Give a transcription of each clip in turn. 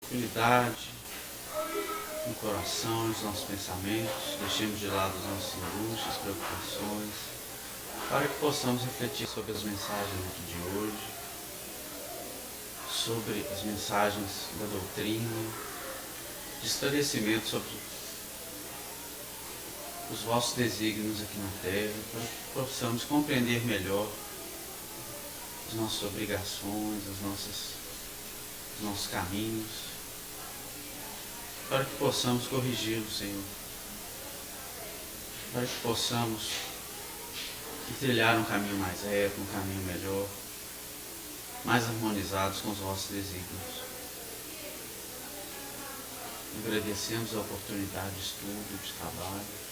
tranquilidade no coração, nos nossos pensamentos, deixemos de lado as nossas angústias, preocupações, para que possamos refletir sobre as mensagens de hoje, sobre as mensagens da doutrina, de esclarecimento sobre os vossos desígnios aqui na Terra, para que possamos compreender melhor as nossas obrigações, os nossos caminhos, para que possamos corrigi-los, Senhor, para que possamos trilhar um caminho mais reto, um caminho melhor, mais harmonizados com os vossos desígnios. Agradecemos a oportunidade de estudo, de trabalho.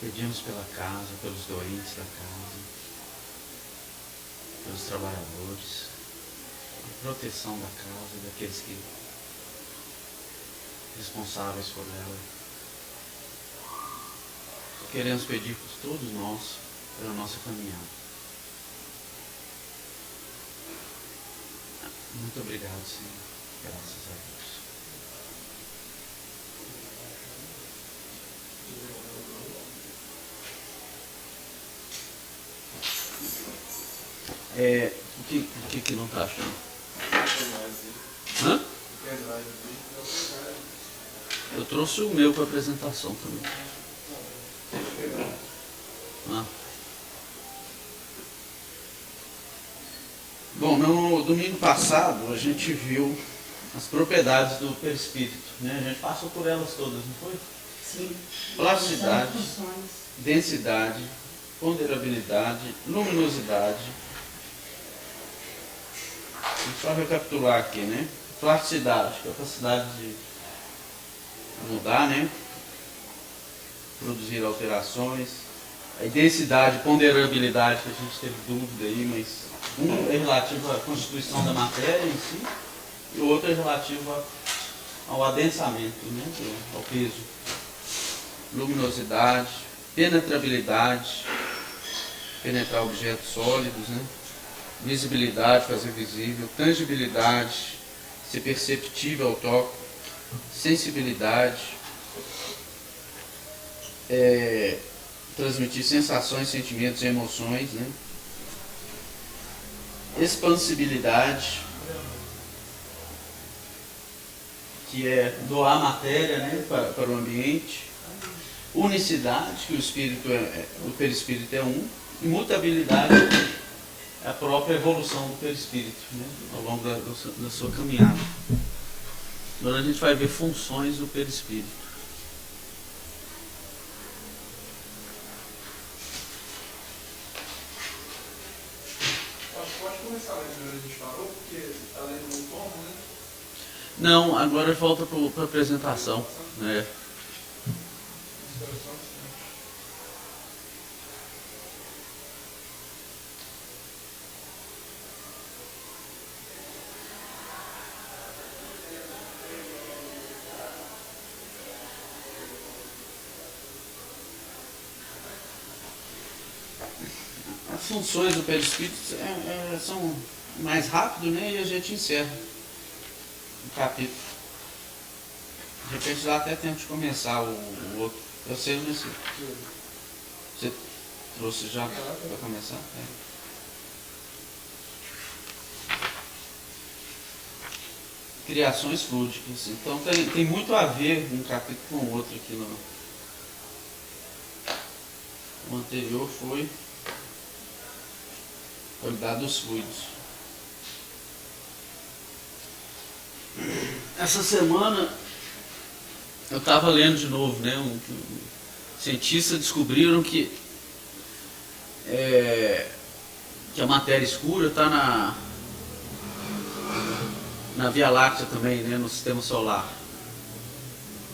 Pedimos pela casa, pelos doentes da casa, pelos trabalhadores, a proteção da casa e daqueles que responsáveis por ela. Queremos pedir por todos nós, pela nossa caminhada. Muito obrigado, Senhor. Graças a Deus. O que não está achando? Hã? Eu trouxe o meu para apresentação também. Bom, no domingo passado a gente viu as propriedades do perispírito, né? A gente passou por elas todas, não foi? Sim. Plasticidade, densidade, ponderabilidade, luminosidade. Vamos só recapitular aqui, né? Plasticidade, capacidade de mudar, né? Produzir alterações. A densidade, ponderabilidade, que a gente teve dúvida aí, mas um é relativo à constituição da matéria em si, e o outro é relativo ao adensamento, né? Ao peso. Luminosidade, penetrabilidade, penetrar objetos sólidos, né? Visibilidade, fazer visível, tangibilidade, ser perceptível ao toque, sensibilidade, transmitir sensações, sentimentos e emoções, né? Expansibilidade, que é doar matéria, né, para o ambiente. Unicidade, que o perispírito é um. Imutabilidade, é a própria evolução do perispírito, né, ao longo da sua caminhada. Agora a gente vai ver funções do perispírito. Pode começar a ler a gente parou, porque está lendo um tomo, né? Não, agora volta para a apresentação. Né? As funções do perispírito são mais rápido, né? E a gente encerra o capítulo. De repente dá até tempo de começar o outro. Eu sei nesse. Você trouxe já para começar? Criações fluídicas. Então tem muito a ver um capítulo com o outro aqui no. O anterior foi qualidade dos fluidos. Essa semana eu estava lendo de novo, né? Cientistas descobriram que a matéria escura está na Via Láctea também, né? No sistema solar.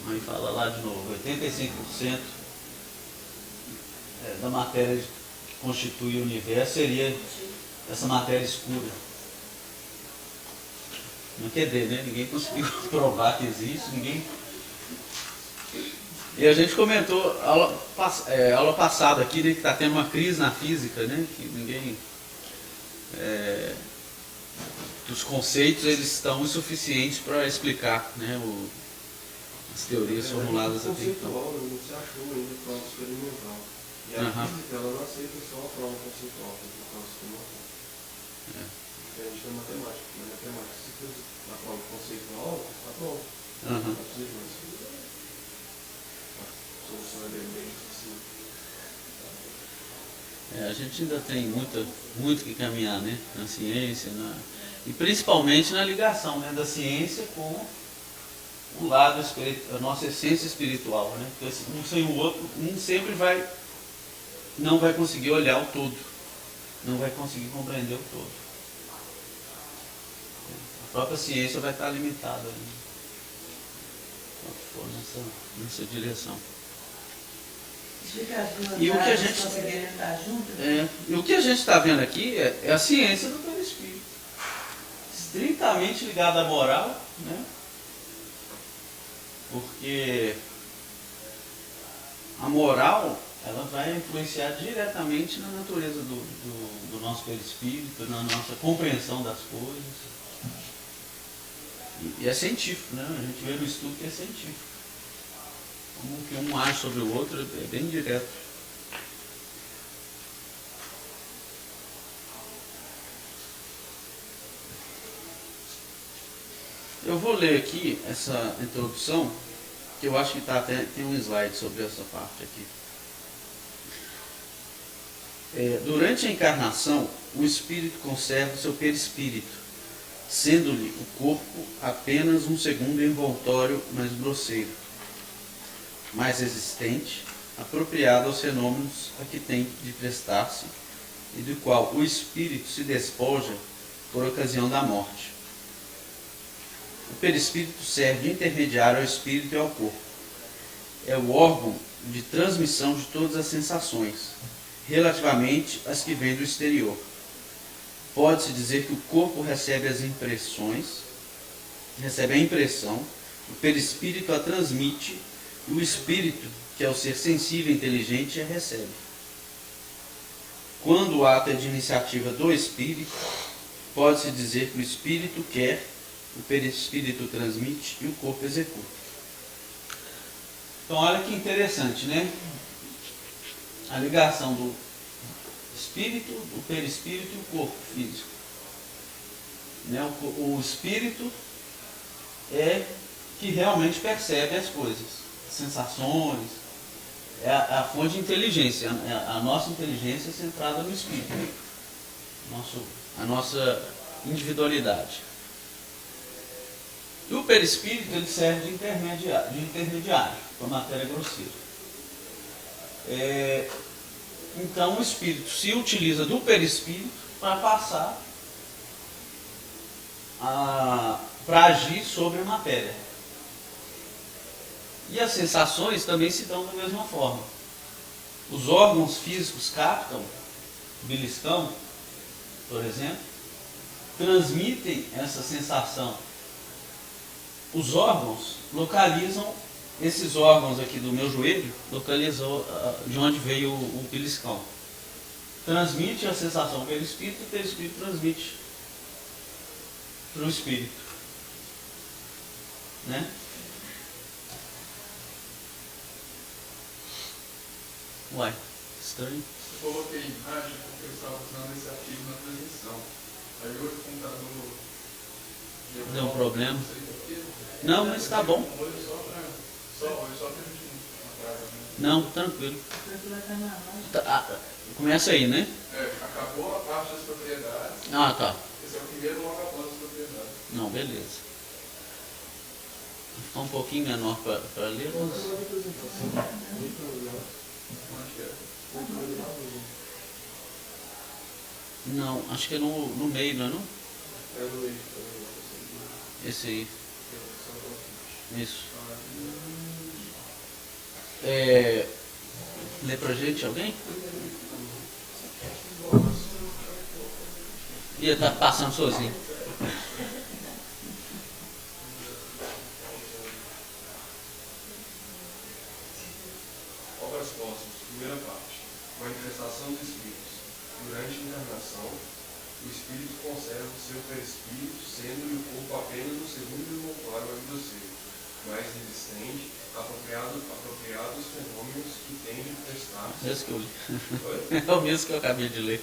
Aí fala lá de novo, 85% da matéria que constitui o universo seria essa matéria escura. Não quer dizer, né? Ninguém conseguiu provar que existe, ninguém. E a gente comentou aula passada aqui, né, que está tendo uma crise na física, né? Que ninguém. que os conceitos eles estão insuficientes para explicar, né, as teorias formuladas até então. Conceitual não se achou ainda prova experimental. E a física ela não aceita só a prova conceitual, tem que prova experimental. Diferente da matemática. Na matemática, se fez a prova conceitual, está pronto. Não precisa mais. A solução é bem simples. A gente ainda tem muito que caminhar, né, na ciência, e principalmente na ligação, né, da ciência com o lado espiritual, a nossa essência espiritual, né? Porque um sem o outro, sempre não vai conseguir olhar o todo, não vai conseguir compreender o todo. A própria ciência vai estar limitada, né? Então, for nessa direção. E o que a gente e o que a gente está vendo aqui é a ciência do perispírito, estritamente ligada à moral, né? Porque a moral ela vai influenciar diretamente na natureza do nosso perispírito, na nossa compreensão das coisas. E é científico, né? A gente vê no estudo que é científico. Como que um age sobre o outro é bem direto. Eu vou ler aqui essa introdução, que eu acho que tem um slide sobre essa parte aqui. Durante a encarnação, o espírito conserva seu perispírito, sendo-lhe o corpo apenas um segundo envoltório mais grosseiro, mais resistente, apropriado aos fenômenos a que tem de prestar-se, e do qual o espírito se despoja por ocasião da morte. O perispírito serve de intermediário ao espírito e ao corpo. É o órgão de transmissão de todas as sensações, relativamente às que vêm do exterior. Pode-se dizer que o corpo recebe a impressão, o perispírito a transmite, e o espírito, que é o ser sensível e inteligente, a recebe. Quando o ato é de iniciativa do espírito, pode-se dizer que o espírito quer, o perispírito transmite e o corpo executa. Então olha que interessante, né? A ligação do espírito, do perispírito e o corpo físico. Né? O espírito é que realmente percebe as coisas, as sensações, é a fonte de inteligência. A nossa inteligência é centrada no espírito, a nossa individualidade. E o perispírito ele serve de intermediário para a matéria grosseira. Então o espírito se utiliza do perispírito para passar para agir sobre a matéria. E as sensações também se dão da mesma forma. Os órgãos físicos captam, o beliscão, por exemplo, transmitem essa sensação. Os órgãos localizam, esses órgãos aqui do meu joelho, localizam de onde veio o beliscão. Transmite a sensação pelo espírito, e o perispírito transmite para o espírito. Né? Uai, estranho. Eu coloquei imagem porque eu estava usando esse arquivo na transmissão. Aí hoje o computador deu um problema. Não, mas está bom. Não, tranquilo. Começa aí, né? Acabou a parte das propriedades. Ah, tá. Esse é o primeiro logo após as propriedades. Não, beleza. Ficar um pouquinho menor para ler. Não, acho que é no meio, não é não? É no meio. Esse aí. Isso. Lê pra gente alguém? Ia estar passando sozinho. Obras póstumas, primeira parte. Manifestação dos espíritos. Durante a encarnação, o espírito conserva o seu perispírito, sendo o corpo apenas o segundo e motor grosseiro, mais resistente, apropriado aos fenômenos que tem de prestar. Esse que eu li. Oi? É o mesmo que eu acabei de ler.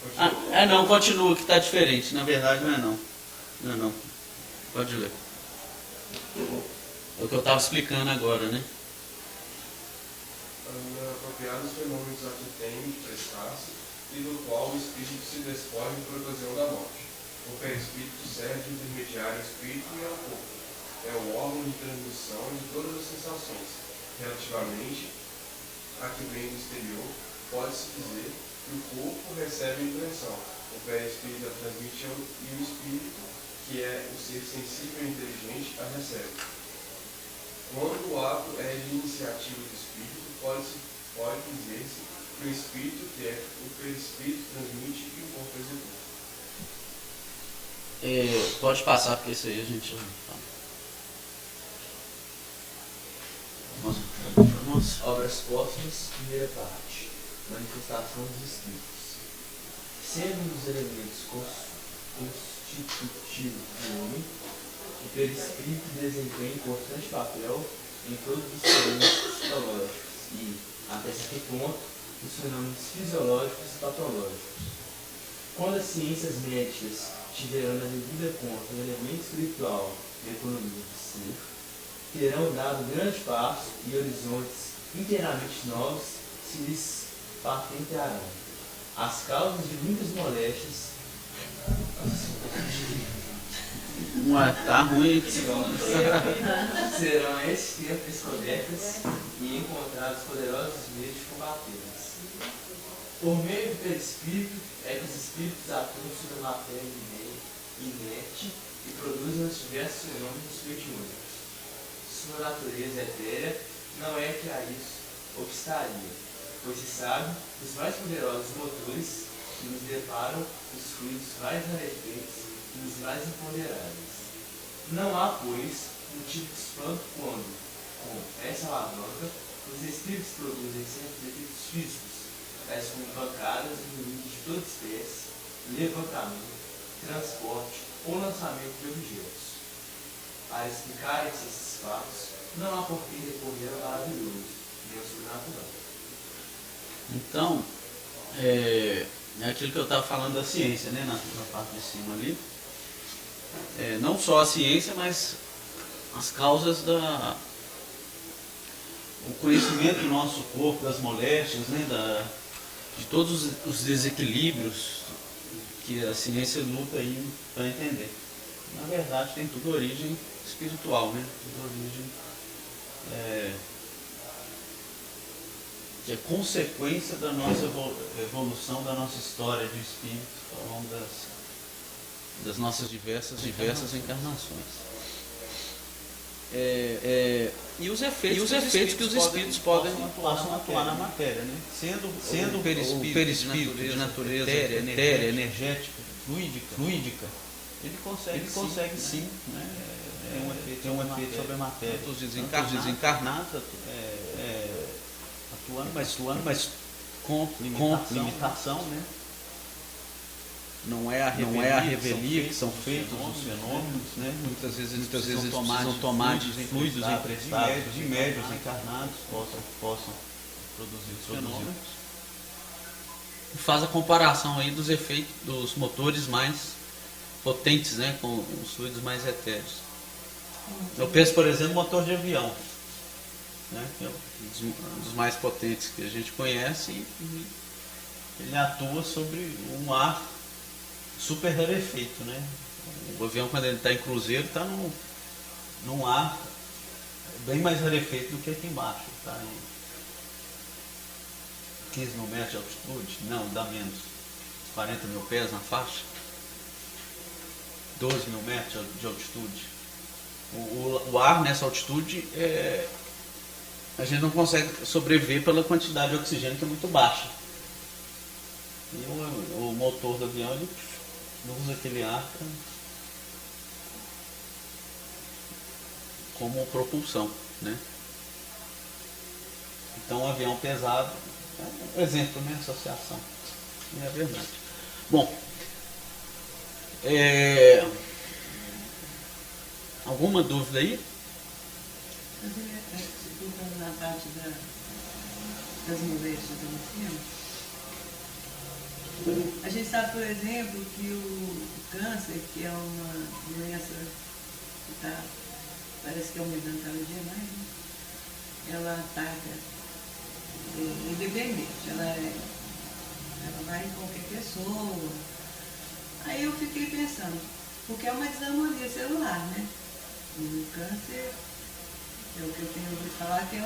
Continua. Não, continua que está diferente. Na verdade não é não. Não é não. Pode ler. É o que eu estava explicando agora, né? Apropriado aos fenômenos a que tem de prestar-se, e do qual o espírito se despoja por ocasião da morte. O perispírito serve de intermediário ao espírito e ao corpo. É o órgão de transmissão de todas as sensações. Relativamente a que vem do exterior, pode-se dizer que o corpo recebe a impressão, o perispírito a transmite e o espírito, que é o ser sensível e inteligente, a recebe. Quando o ato é de iniciativa do espírito, pode dizer-se que o espírito quer, o perispírito transmite e o corpo executa. Pode passar, porque isso aí a gente fala. Nossa. Obras póstumas, primeira parte. Manifestação dos espíritos. Sendo um dos elementos constitutivos do homem, o perispírito desempenha importante papel em todos os fenômenos psicológicos e, até certo ponto, os fenômenos fisiológicos e patológicos. Quando as ciências médicas tiverão na devida conta o elemento espiritual da economia do ser, terão dado grande passo e horizontes inteiramente novos se lhes patentearão. As causas de muitas moléstias Tá ruim. serão a esse tempo descobertas e encontrados poderosos meios de combatê-las. Por meio do perispírito é que os espíritos atuam sobre a matéria inerte e produzem os diversos fenômenos mediúnicos. Sua natureza etérea não é que a isso obstaria, pois se sabe que os mais poderosos motores que nos deparam os fluidos mais rarefeitos e os mais imponderáveis. Não há, pois, motivo de espanto quando, com essa alavanca, os espíritos produzem certos efeitos físicos, tais como pancadas e ruídos de toda espécie, levantamento, transporte ou lançamento de objetos. Para explicar esses fatos, não há por que recorrer ao maravilhoso, nem ao sobrenatural. Então, é aquilo que eu estava falando da ciência, né? Na parte de cima ali. Não só a ciência, mas as causas o conhecimento do nosso corpo, das moléstias, né? De todos os desequilíbrios que a ciência luta aí para entender. Na verdade, tem tudo origem espiritual, né? Tudo origem que é consequência da nossa evolução, da nossa história de espírito ao longo das nossas diversas encarnações. E os efeitos que os espíritos possam atuar na matéria, né? Sendo o perispírito de natureza etérea, energética, fluídica, ele consegue sim, né? Tem um efeito sobre a matéria. Os desencarnados atuando, mas com limitação, né? Não é a revelia que são feitos os fenômenos, né? Muitas vezes eles precisam tomar de fluidos emprestados, de médios encarnados possam produzir os fenômenos. E faz a comparação aí dos efeitos dos motores mais potentes, né? Com os fluidos mais etéreos. Eu penso, por exemplo, no motor de avião, né? Que é um dos mais potentes que a gente conhece, e ele atua sobre um ar super rarefeito, né? O avião, quando ele está em cruzeiro, está num ar bem mais rarefeito do que aqui embaixo. Está em 15 mil metros de altitude? Não, dá menos. 40 mil pés na faixa. 12 mil metros de altitude. O ar nessa altitude, a gente não consegue sobreviver pela quantidade de oxigênio, que é muito baixa. E o motor do avião, ele usa aquele ar como propulsão, né? Então, um avião pesado, um exemplo, né? Associação. É verdade. Bom, alguma dúvida aí? Voltando na parte das molestias do intestino, a gente sabe, por exemplo, que o câncer, que é uma doença que parece que é aumentando cada dia mais, né? Ela ataca independente, ela vai em qualquer pessoa. Aí eu fiquei pensando, porque é uma desarmonia celular, né? O câncer, é o que eu tenho ouvido falar, que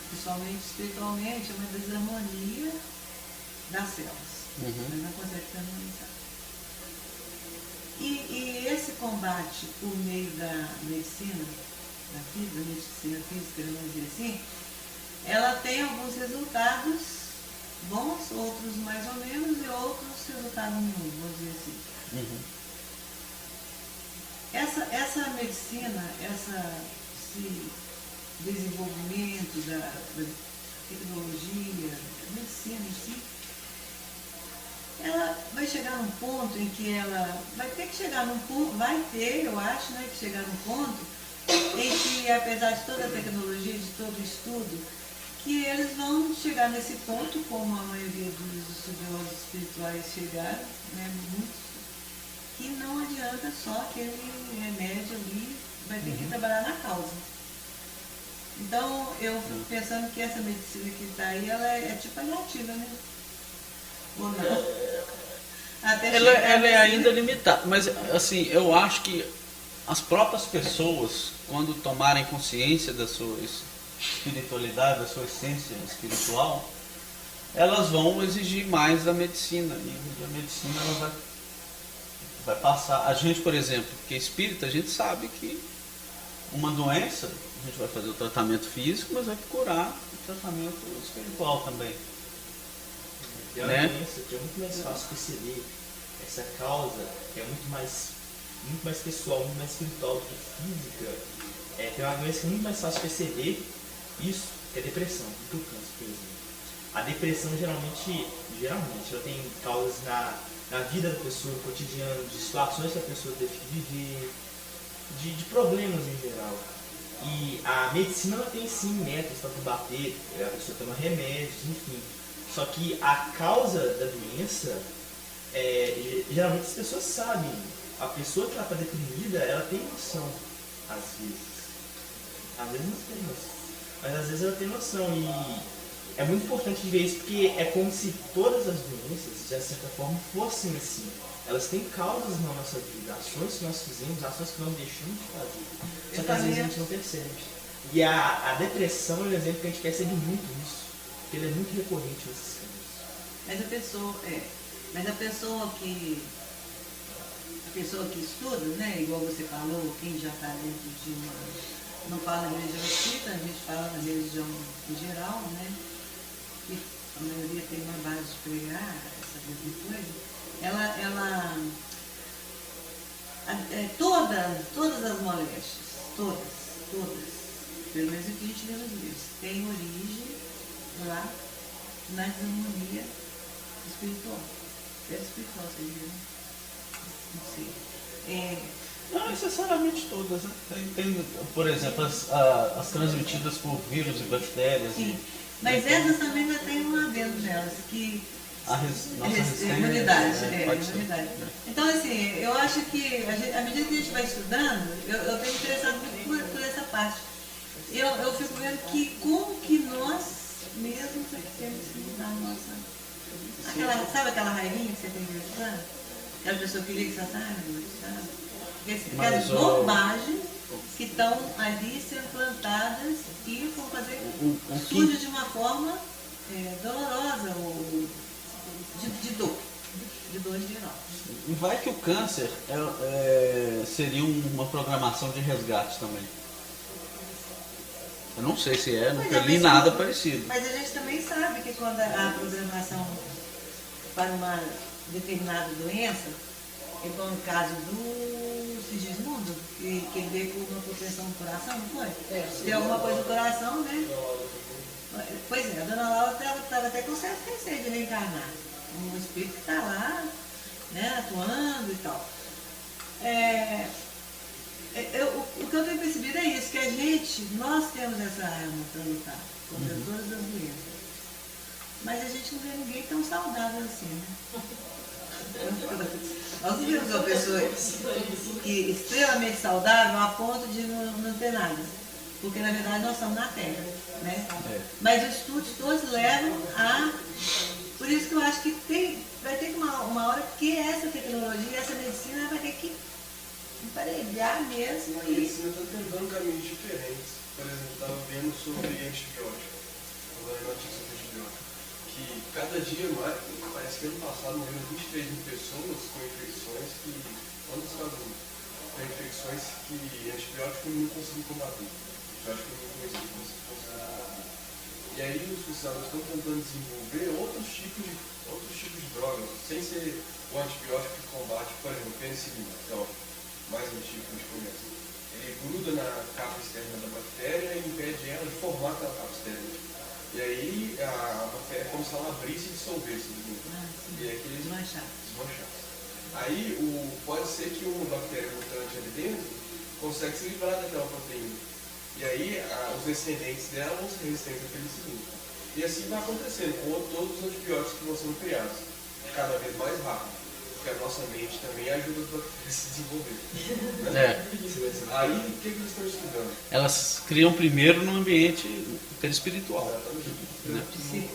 principalmente espiritualmente, é uma desarmonia das células. Mas não consegue se harmonizar. E esse combate por meio da medicina, da medicina física, vamos dizer assim, ela tem alguns resultados bons, outros mais ou menos, e outros resultados nenhum, vamos dizer assim. Essa medicina, esse desenvolvimento da tecnologia, da medicina em si, ela vai chegar num ponto em que ela vai ter que chegar num ponto, eu acho, né, que chegar num ponto em que, apesar de toda a tecnologia, de todo o estudo, que eles vão chegar nesse ponto, como a maioria dos estudiosos espirituais chegaram, né, muitos, que não adianta só aquele remédio ali, vai ter que trabalhar na causa. Então, eu fico pensando que essa medicina que está aí, ela é tipo paliativa, né? Ou não? Ela é ainda limitada, mas assim, eu acho que as próprias pessoas, quando tomarem consciência da sua espiritualidade, da sua essência espiritual, elas vão exigir mais da medicina, e a medicina ela vai passar. A gente, por exemplo, que é espírita, a gente sabe que uma doença, a gente vai fazer o tratamento físico, mas vai curar o tratamento espiritual também. É uma doença que é muito mais fácil perceber. Essa causa é muito mais pessoal, muito mais espiritual do que física. Tem uma doença que é muito mais fácil perceber isso, que é a depressão, do que o câncer, por exemplo. A depressão geralmente ela tem causas na vida da pessoa, no cotidiano, de situações que a pessoa teve que viver, de problemas em geral. E a medicina ela tem sim métodos para combater, a pessoa toma remédios, enfim. Só que a causa da doença, geralmente as pessoas sabem. A pessoa que ela está deprimida, ela tem noção, às vezes. Às vezes não tem noção, mas às vezes ela tem noção. E é muito importante ver isso, porque é como se todas as doenças, de certa forma, fossem assim. Elas têm causas na nossa vida, ações que nós fizemos, ações que nós deixamos de fazer. Só que às vezes a gente não percebe. E a depressão é um exemplo que a gente percebe muito isso, porque ele é muito recorrente nesses casos. Mas a pessoa que estuda, né, igual você falou, quem já está dentro de uma, não fala na religião espírita, a gente fala na religião em geral, né, que a maioria tem uma base de pregar essa mesma coisa, todas as moléstias, todas, pelo menos o que a gente lê nos livros, tem origem lá na desarmonia espiritual. Espiritual seria, né? Não sei. Não necessariamente todas, né? Tem, por exemplo, as transmitidas por vírus e bactérias. Sim, mas essas também já tem um adendo nelas, que nossa imunidade. imunidade. Então, assim, eu acho que à medida que a gente vai estudando, eu tenho interessado muito por essa parte. Eu fico vendo que como que nós mesmos temos que mudar a nossa... sabe aquela raivinha que você tem de estudar? Aquela pessoa que liga e fala, sabe? Aquelas bobagens que estão ali sendo plantadas e vão fazer surge de uma forma dolorosa ou de dor em geral. E vai que o câncer seria uma programação de resgate também. Eu não sei se nunca li nada parecido. Mas a gente também sabe que quando a programação para uma determinada doença, igual no caso do Sigismundo, que ele veio com uma proteção do coração, não foi? Tem alguma coisa do coração, né? Pois é, a dona Laura estava até com certo receio de reencarnar. um espírito que está lá, né, atuando e tal. O que eu tenho percebido é isso, que nós temos essa arma para lutar contra todas as doenças. Mas a gente não vê ninguém tão saudável assim, né? Nós não vemos uma pessoa que extremamente saudável a ponto de não ter nada. Porque na verdade nós estamos na Terra, né? Mas os estudos todos levam a... Por isso que eu acho que vai ter uma hora que essa tecnologia, essa medicina vai ter que emparelhar mesmo. A medicina está tentando caminhos diferentes. Por exemplo, eu estava vendo sobre antibiótico. Agora notícia sobre antibiótico. Que cada dia mais, parece que ano passado morreram 23 mil pessoas com infecções que, com infecções que antibiótico não conseguiu combater. Antibiótico não conseguiu combater. E aí os pesquisadores estão tentando desenvolver outros tipos de drogas, sem ser o antibiótico que combate, por exemplo, penicilina, que é o mais antigo que a gente conhece. Ele gruda na capa externa da bactéria e impede ela de formar aquela capa externa. E aí a bactéria é como se ela abrisse e dissolvesse. E aí que eles desmanchassem. Aí pode ser que uma bactéria mutante ali dentro consegue se livrar daquela proteína. E aí os descendentes dela vão ser resistentes à penicilina. E assim vai acontecendo com todos os antibióticos que vão sendo criados, cada vez mais rápido. Porque a nossa mente também ajuda as bactérias a se desenvolver. Aí o que eles estão estudando? Elas criam primeiro no ambiente perispiritual. Né? Sim.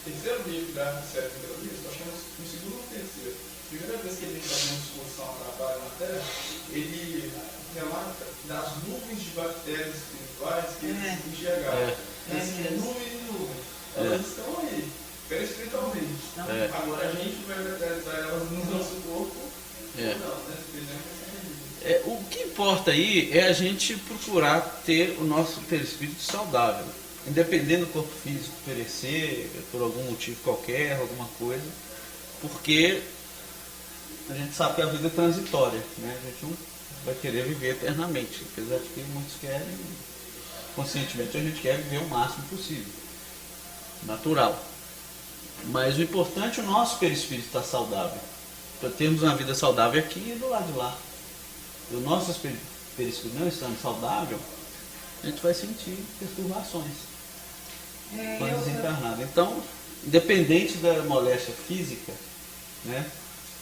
Terceiro livro da série de terapia, estou achando no segundo ou terceiro. Primeira vez que ele faz uma discussão na trabalho na Terra, ele relata das nuvens de bactérias espirituais que eles enxergaram. Essas nuvens e nuvens, elas estão aí, perispiritualmente. Agora a gente vai localizar elas no nosso corpo ou não, né? O que importa aí é a gente procurar ter o nosso perispírito saudável. Independendo do corpo físico perecer, por algum motivo qualquer, alguma coisa, porque a gente sabe que a vida é transitória, né? A gente não vai querer viver eternamente, apesar de que muitos querem, conscientemente a gente quer viver o máximo possível, natural. Mas o importante é o nosso perispírito estar saudável, para termos uma vida saudável aqui e do lado de lá. E o nosso perispírito não estando saudável, a gente vai sentir perturbações. Quando desencarnado. Então, independente da moléstia física, né,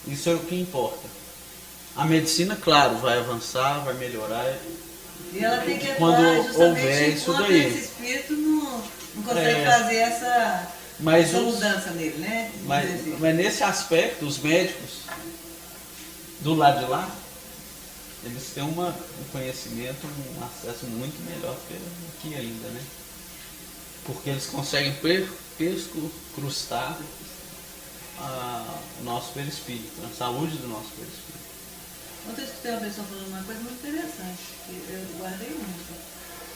isso é o que importa. A medicina, claro, vai avançar, vai melhorar. E ela tem que quando atuar justamente houver isso enquanto daí. Esse espírito não consegue fazer essa mudança nele, né? Mas nesse aspecto, os médicos do lado de lá, eles têm um conhecimento, um acesso muito melhor do que aqui ainda, né? Porque eles conseguem perscrutar o nosso perispírito, a saúde do nosso perispírito. Ontem eu escutei uma pessoa falando uma coisa muito interessante, que eu guardei muito.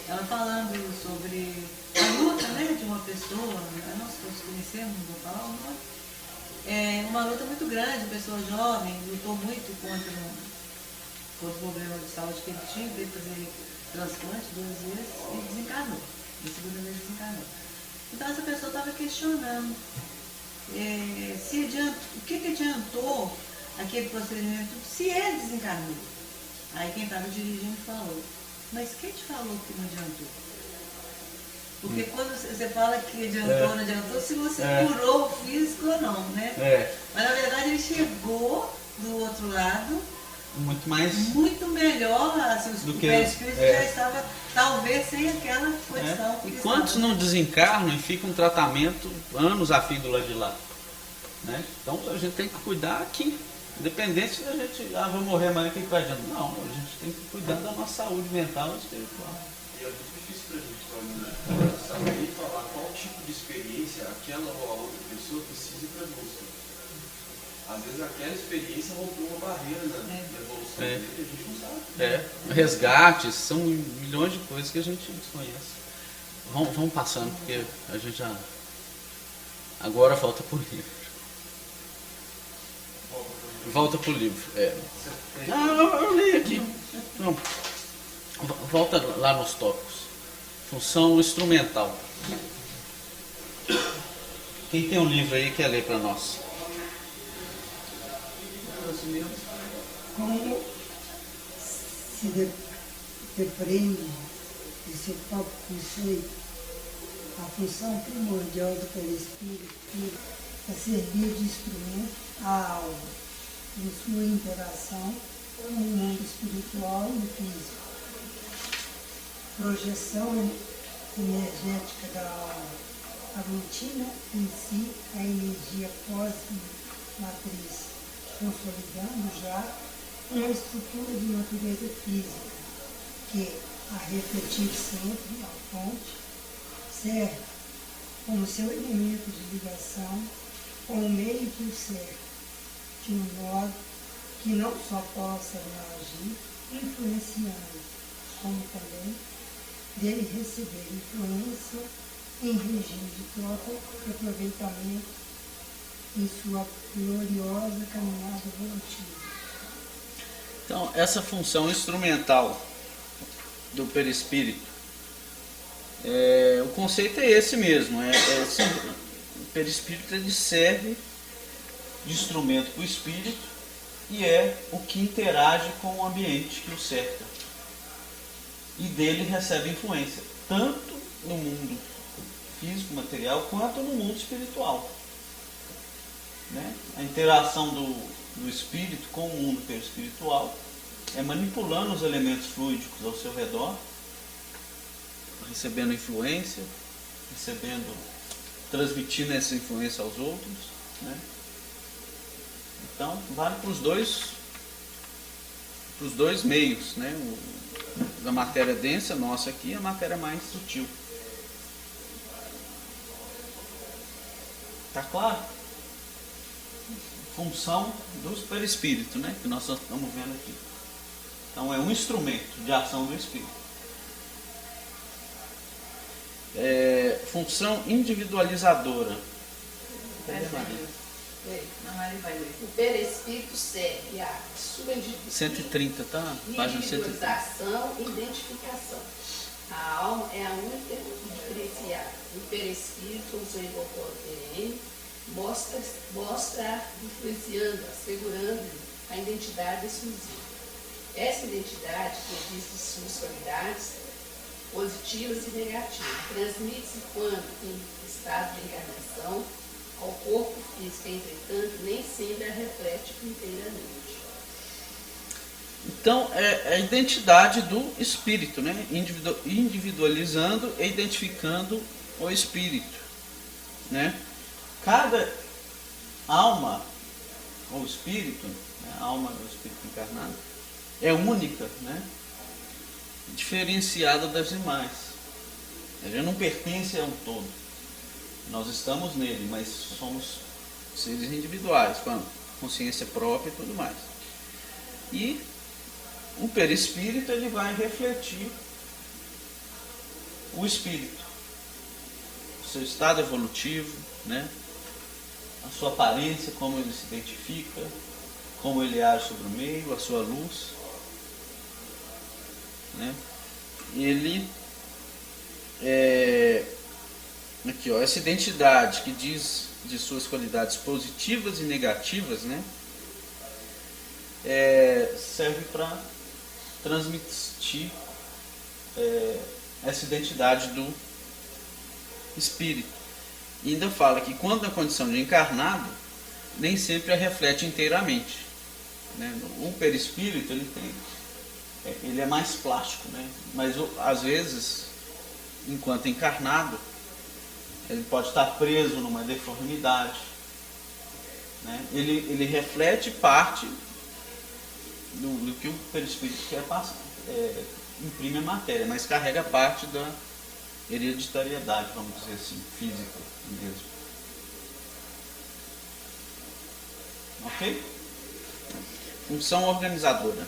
Ela falando sobre a luta, né, de uma pessoa, nós todos conhecemos, não vou falar o nome, uma luta muito grande, pessoa jovem, lutou muito contra o problema de saúde que ele tinha, veio fazer transplante 2 vezes e desencarnou. Na segunda vez desencarnou. Então essa pessoa estava questionando o que adiantou aquele procedimento se ele desencarnou. Aí quem estava dirigindo falou, mas quem te falou que não adiantou? Porque quando você fala que adiantou ou não adiantou, se você curou o físico ou não, né? Mas na verdade ele chegou do outro lado muito melhor, assim, o perispírito já estava talvez sem aquela condição. E quantos não desencarnam e ficam em tratamento anos a fim do lado de lá? Né? Então a gente tem que cuidar aqui. Independente da gente, vou morrer amanhã, o que vai adiantar? Não, a gente tem que cuidar da nossa saúde mental e espiritual. E é muito difícil para a gente saber e falar qual tipo de experiência aquela ou a outra pessoa precisa para buscar. Às vezes aquela experiência rompeu uma barreira na evolução dele que a gente não sabe. Resgates, são milhões de coisas que a gente desconhece. Vamos passando, porque a gente já... Agora volta pro livro. Volta pro livro. Eu li aqui. Não. Volta lá nos tópicos. Função instrumental. Quem tem um livro aí quer ler para nós? Como se depreende de seu próprio conceito, a função primordial do perispírito é servir de instrumento à alma em sua interação com o mundo espiritual e físico. Projeção energética da alma aglutina em si a energia pós-matriz, consolidando já uma estrutura de natureza física que, a refletir sempre a fonte, serve como seu elemento de ligação com o meio que o cerca, de um modo que não só possa reagir influenciando, como também dele receber influência em regime de troca e aproveitamento em sua gloriosa caminhada evolutiva. Então, essa função instrumental do perispírito, o conceito é esse mesmo. O perispírito ele serve de instrumento para o espírito e é o que interage com o ambiente que o cerca. E dele recebe influência, tanto no mundo físico, material, quanto no mundo espiritual. Né? A interação do espírito com o mundo perispiritual é manipulando os elementos fluídicos ao seu redor, recebendo influência, transmitindo essa influência aos outros. Né? Então, vale para os dois meios, né? Da matéria densa, nossa aqui, a matéria mais sutil. Tá claro? Função do perispírito, né? Que nós estamos vendo aqui. Então é um instrumento de ação do espírito. Função individualizadora. O perispírito serve a sua 130, tá? Página 130. individualização e identificação. A alma é a única diferenciada. O perispírito, o seu envoltório perene, mostra influenciando, assegurando a identidade exclusiva. Essa identidade, que diz de suas qualidades positivas e negativas, transmite-se quando em estado de encarnação ao corpo físico, entretanto, nem sempre a reflete inteiramente. Então, é a identidade do espírito, né? Individualizando e identificando o espírito. Né? Cada alma, ou espírito, né? A alma do espírito encarnado, é única, né? Diferenciada das demais. Ela não pertence a um todo. Nós estamos nele, mas somos seres individuais, com a consciência própria e tudo mais. E o perispírito ele vai refletir o espírito, o seu estado evolutivo, né? A sua aparência, como ele se identifica, como ele age sobre o meio, a sua luz. Né? Ele aqui, ó, essa identidade que diz de suas qualidades positivas e negativas, né? Serve para transmitir essa identidade do espírito. E ainda fala que quando na condição de encarnado, nem sempre a reflete inteiramente. Né? O perispírito ele é mais plástico, né? Mas às vezes, enquanto encarnado, ele pode estar preso numa deformidade. Né? Ele reflete parte do que o perispírito quer passar, imprime a matéria, mas carrega parte da hereditariedade, vamos dizer assim, física mesmo. Ok? Função organizadora.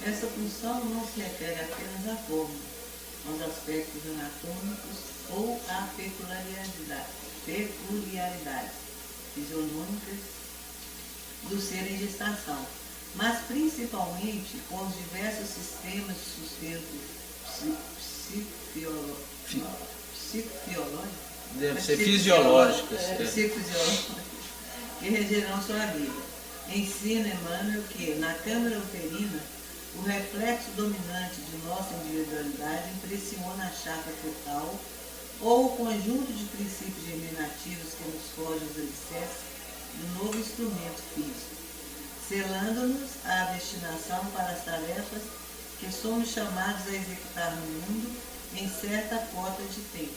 Essa função não se refere apenas à forma, aos aspectos anatômicos ou à peculiaridades fisionômicas do ser em gestação, mas principalmente com os diversos sistemas de sustento psiquiológico Deve ser fisiológicas. Deve ser fisiológicas. Que regerão sua vida. Ensina Emmanuel que, na câmara uterina, o reflexo dominante de nossa individualidade impressiona a chakra fetal ou o conjunto de princípios germinativos que nos forjam os alicerces do novo instrumento físico, selando-nos a destinação para as tarefas que somos chamados a executar no mundo em certa cota de tempo.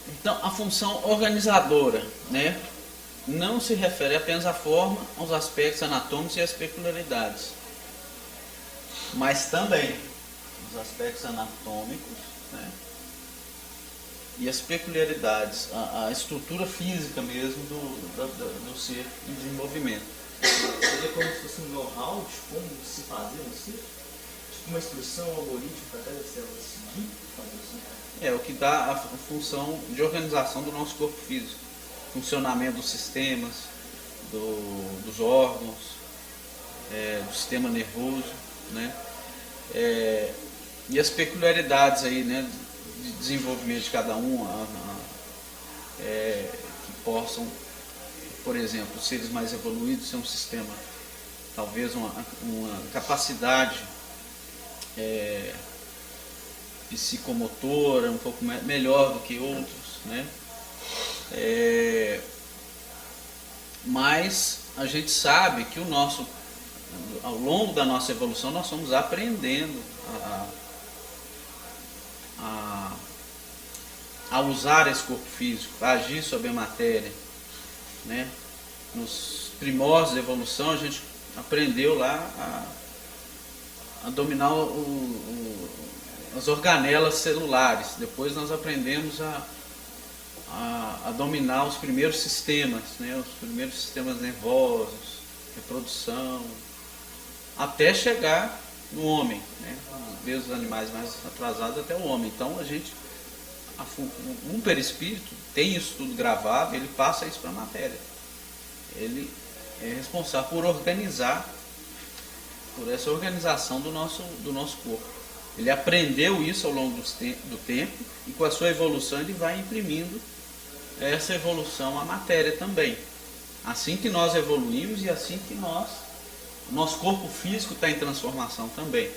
Então, a função organizadora, né, não se refere apenas à forma, aos aspectos anatômicos e às peculiaridades, mas também os aspectos anatômicos, né, e as peculiaridades, a estrutura física mesmo do ser em desenvolvimento. Seria como se fosse um know-how de como se fazer um ser? Tipo uma instrução algorítmica para cada célula seguir fazer o ser? É o que dá a função de organização do nosso corpo físico, funcionamento dos sistemas, dos órgãos, do sistema nervoso, né? E as peculiaridades aí, né, de desenvolvimento de cada um, que possam, por exemplo, seres mais evoluídos ter um sistema, talvez uma capacidade psicomotora um pouco melhor do que outros, né? Mas a gente sabe que ao longo da nossa evolução nós fomos aprendendo a usar esse corpo físico, a agir sobre a matéria, né? Nos primórdios da evolução a gente aprendeu lá a dominar as organelas celulares. Depois nós aprendemos a dominar os primeiros sistemas, né? Os primeiros sistemas nervosos, reprodução, até chegar no homem, né? Desde os animais mais atrasados até o homem. Então um perispírito tem isso tudo gravado, ele passa isso para a matéria. Ele é responsável por essa organização do nosso corpo. Ele aprendeu isso ao longo do tempo e com a sua evolução ele vai imprimindo essa evolução à matéria também. Assim que nós evoluímos e assim que nosso corpo físico está em transformação também.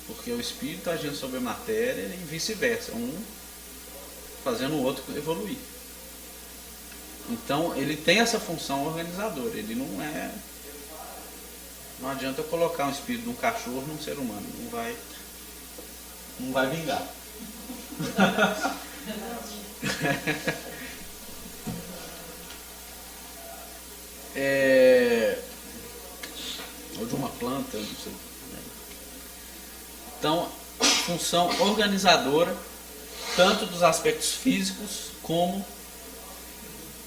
Porque o espírito está agindo sobre a matéria e vice-versa, um fazendo o outro evoluir. Então ele tem essa função organizadora, ele não adianta eu colocar um espírito de um cachorro num ser humano, não vai vingar. Ou de uma planta, não sei. Então, função organizadora, tanto dos aspectos físicos como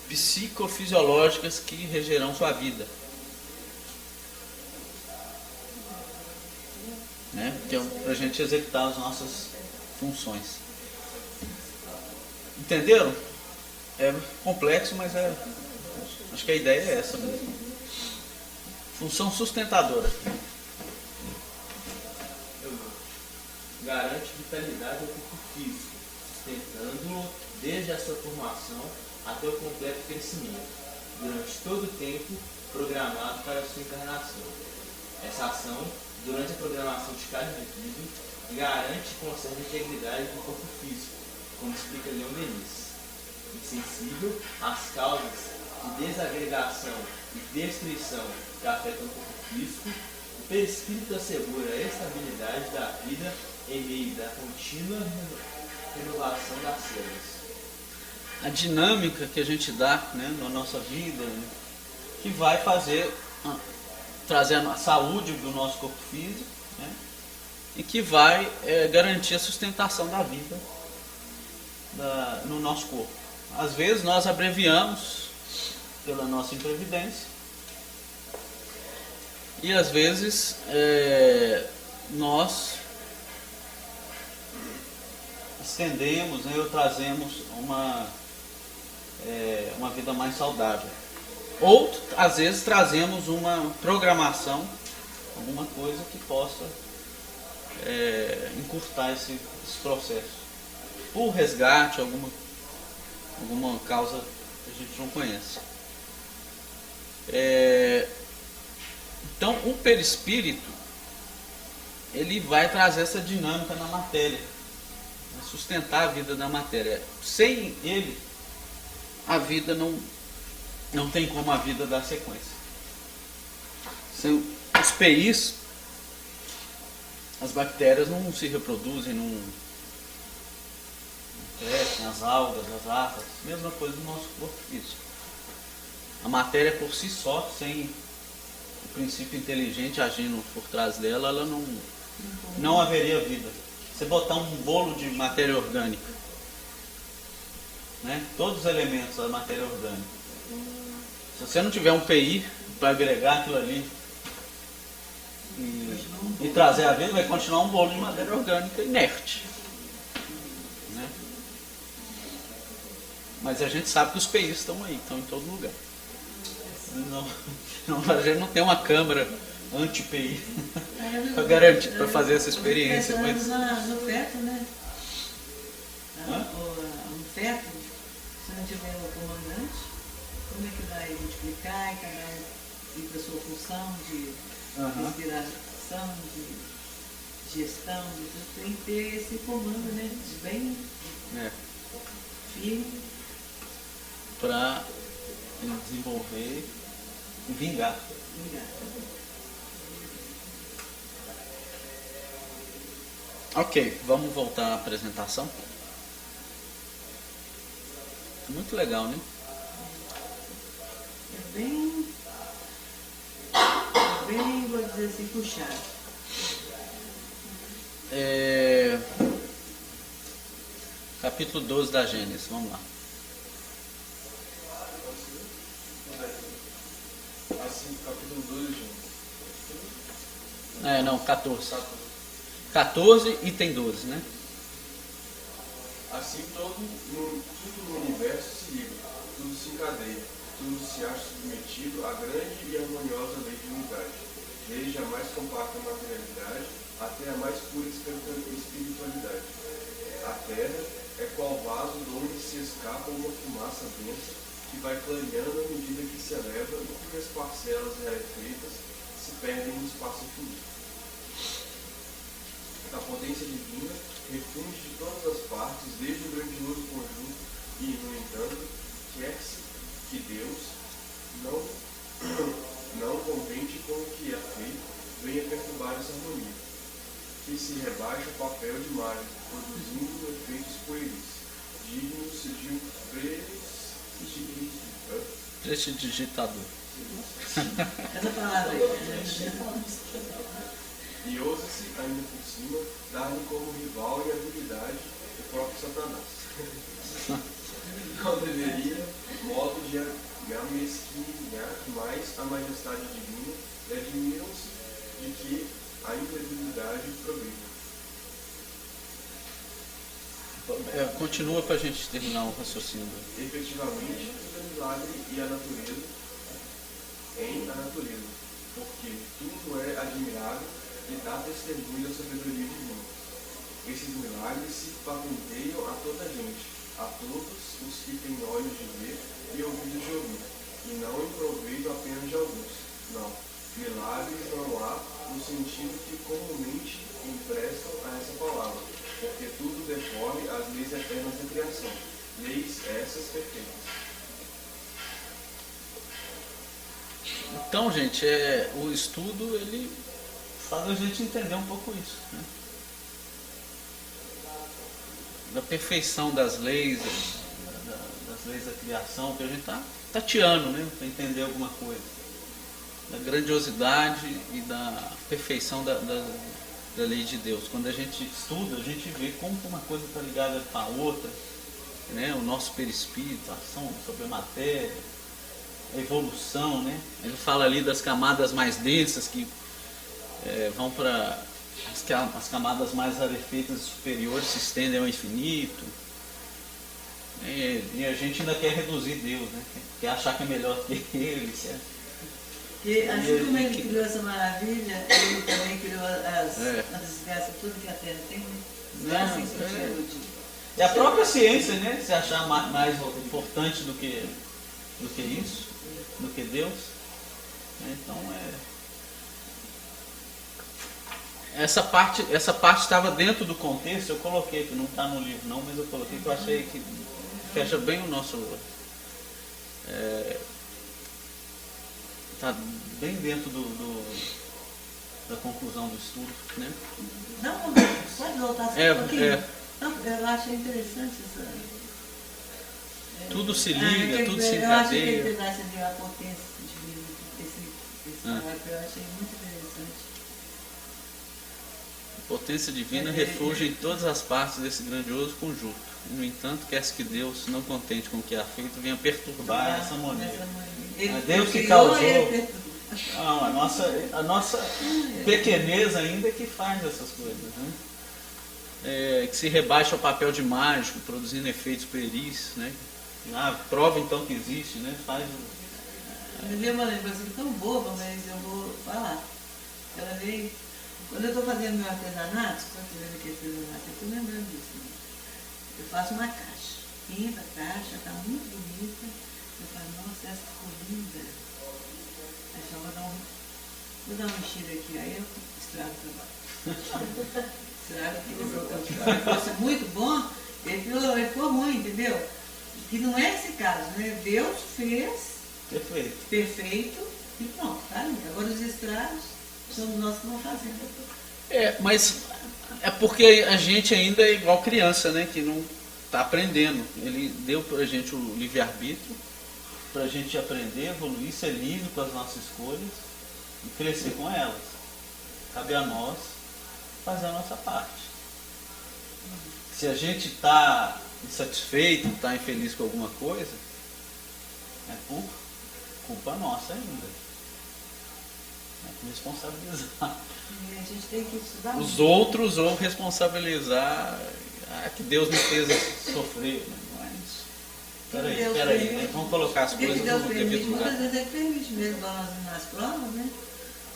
psicofisiológicas que regerão sua vida. Né? Que é para a gente executar as nossas funções. Entenderam? É complexo, mas acho que a ideia é essa mesmo. Função sustentadora. Garante vitalidade ao corpo físico, sustentando-o desde a sua formação até o completo crescimento, durante todo o tempo programado para a sua encarnação. Essa ação, durante a programação de cada indivíduo, garante e conserva a integridade do corpo físico, como explica Leon Denis. Insensível às causas de desagregação e destruição que afetam o corpo físico, o perispírito assegura a estabilidade da vida em meio da contínua renovação das células. A dinâmica que a gente dá, né, na nossa vida, né, que vai trazer a saúde do nosso corpo físico, né, e que vai garantir a sustentação da vida no nosso corpo. Às vezes nós abreviamos pela nossa imprevidência e às vezes nós estendemos, né, ou trazemos uma vida mais saudável. Ou, às vezes, trazemos uma programação, alguma coisa que possa encurtar esse processo. Por resgate, alguma causa que a gente não conhece. Então, o perispírito, ele vai trazer essa dinâmica na matéria, vai sustentar a vida da matéria. Sem ele, a vida não tem como a vida dar sequência. Sem os PIs, as bactérias não se reproduzem, não crescem, as algas, as afas, mesma coisa no nosso corpo físico. A matéria por si só, sem o princípio inteligente agindo por trás dela, ela não haveria vida. Você botar um bolo de matéria orgânica, né? Todos os elementos da matéria orgânica. Se você não tiver um PI para agregar aquilo ali e trazer a vida, vai continuar um bolo de matéria orgânica inerte. Né? Mas a gente sabe que os PIs estão aí, estão em todo lugar. A gente não tem uma câmara anti-PI para garantir, para fazer essa experiência. Mas no feto, né? No feto, se não tiver o comandante, como é que vai multiplicar e cada um ir para a sua função de respiração, de gestão, tem que ter esse comando, né? Bem firme. Para desenvolver e vingar. Ok, vamos voltar à apresentação. Muito legal, né? É bem, vou dizer assim, puxado. Capítulo 12 da Gênesis, vamos lá. Assim, capítulo 12, Não, 14. 14 e tem 12, né? Assim tudo no universo se liga, tudo se encadeia, tudo se acha submetido à grande e harmoniosa lei de unidade, desde a mais compacta materialidade até a mais pura espiritualidade. A Terra é qual vaso de onde se escapa uma fumaça densa que vai clareando à medida que se eleva e cujas parcelas rarefeitas se perdem no espaço infinito. A potência divina refunde de todas as partes, desde o grandioso conjunto, e, no entanto, quer-se que Deus, não contente com o que é feito, venha perturbar essa harmonia, que se rebaixa ao papel de malha, produzindo efeitos pueris, dignos de prestidigitador. Essa palavra aí. E ousa-se, ainda por cima, dar-lhe como rival e habilidade o próprio Satanás. Não deveria, modo de amesquinhar mais a majestade divina, e admiram-se de que a incredulidade progrida. Continua para a gente terminar o raciocínio. Efetivamente, tudo é milagre e a natureza, porque tudo é admirável e dá testemunho da sabedoria divina. Esses milagres se patenteiam a toda a gente, a todos os que têm olhos de ver e ouvidos de ouvir, e não em proveito apenas de alguns. Não, milagres não há no sentido que comumente emprestam a essa palavra, porque tudo decorre às leis eternas da criação, leis essas perfeitas. Então, gente, o estudo, ele faz a gente entender um pouco isso, né? Da perfeição das leis, das leis da criação, que a gente está tateando, né? Para entender alguma coisa. Da grandiosidade e da perfeição da lei de Deus. Quando a gente estuda, a gente vê como uma coisa está ligada com a outra, né? O nosso perispírito, a ação sobre a matéria, a evolução, né? Ele fala ali das camadas mais densas que vão para as camadas mais rarefeitas e superiores, se estendem ao infinito. E a gente ainda quer reduzir Deus, né? Quer achar que é melhor que Ele. Porque assim como ele criou essa maravilha, ele também criou as desgraças, tudo que a Terra tem, né? Desgraça em sentido de... É a própria ciência, né? Se achar mais importante do que isso, do que Deus. Então essa parte estava dentro do contexto, eu coloquei, que não está no livro não, mas eu coloquei que eu achei que fecha bem o nosso... Está bem dentro da conclusão do estudo, né? Não, pode voltar só um pouquinho? Não, eu achei interessante essa... Tudo se liga, tudo se Eu acho que encadeia. ele pedaço de a potência divina, esse parágrafo, eu achei muito interessante. A potência divina refugia em todas as partes desse grandioso conjunto. No entanto, quer-se que Deus, não contente com o que é feito, venha perturbar essa harmonia. Deus que causou. Não, a nossa pequeneza ainda é que faz essas coisas, né? Que se rebaixa ao papel de mágico, produzindo efeitos pueris, né? Prova então que existe, né? Me deu uma lembrança tão boba, mas eu vou falar. Ela veio, quando eu estou fazendo meu artesanato, estou fazendo aqui artesanato, eu estou lembrando disso, né? Eu faço uma caixa, pinto a caixa, está muito bonita. Eu falo, nossa, essa ficou linda. Aí só vou dar uma mexida aqui, aí eu estrago o trabalho. Estrago aqui, se fosse muito bom, ele ficou ruim, entendeu? Que não é esse caso, né? Deus fez perfeito e pronto, tá ali. Agora os estragos somos nós que vamos fazendo. Mas é porque a gente ainda é igual criança, né? Que não está aprendendo. Ele deu para a gente o livre-arbítrio, para a gente aprender, evoluir, ser livre com as nossas escolhas e crescer com elas. Cabe a nós fazer a nossa parte. Se a gente está insatisfeito, está infeliz com alguma coisa, é por culpa nossa ainda. É por responsabilizar E a gente tem que estudar os outros ou responsabilizar que Deus me fez sofrer. Não é isso. Peraí, né? Vamos colocar as coisas no devido lugar. Muitas vezes ele permite mesmo nós nas provas, né?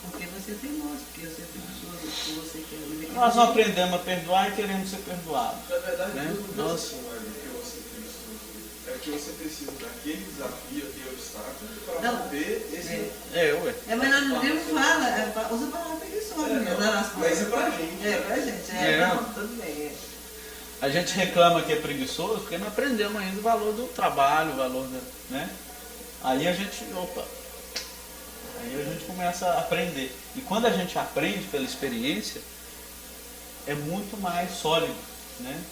Porque você é teimoso, porque você é preguiçoso, porque você quer viver. Nós não aprendemos a perdoar e queremos ser perdoados. Na verdade, né? tudo não é assim, que você precisa. É que você precisa daquele desafio, aquele obstáculo, para poder esse. Mas nós no livro fala, usa a palavra preguiçoso mesmo. Mas é pra gente. É, pra gente. Não, tudo bem. A gente reclama que é preguiçoso porque não aprendemos ainda o valor do trabalho, o valor da. Né? Aí a gente começa a aprender. E quando a gente aprende pela experiência, é muito mais sólido, né?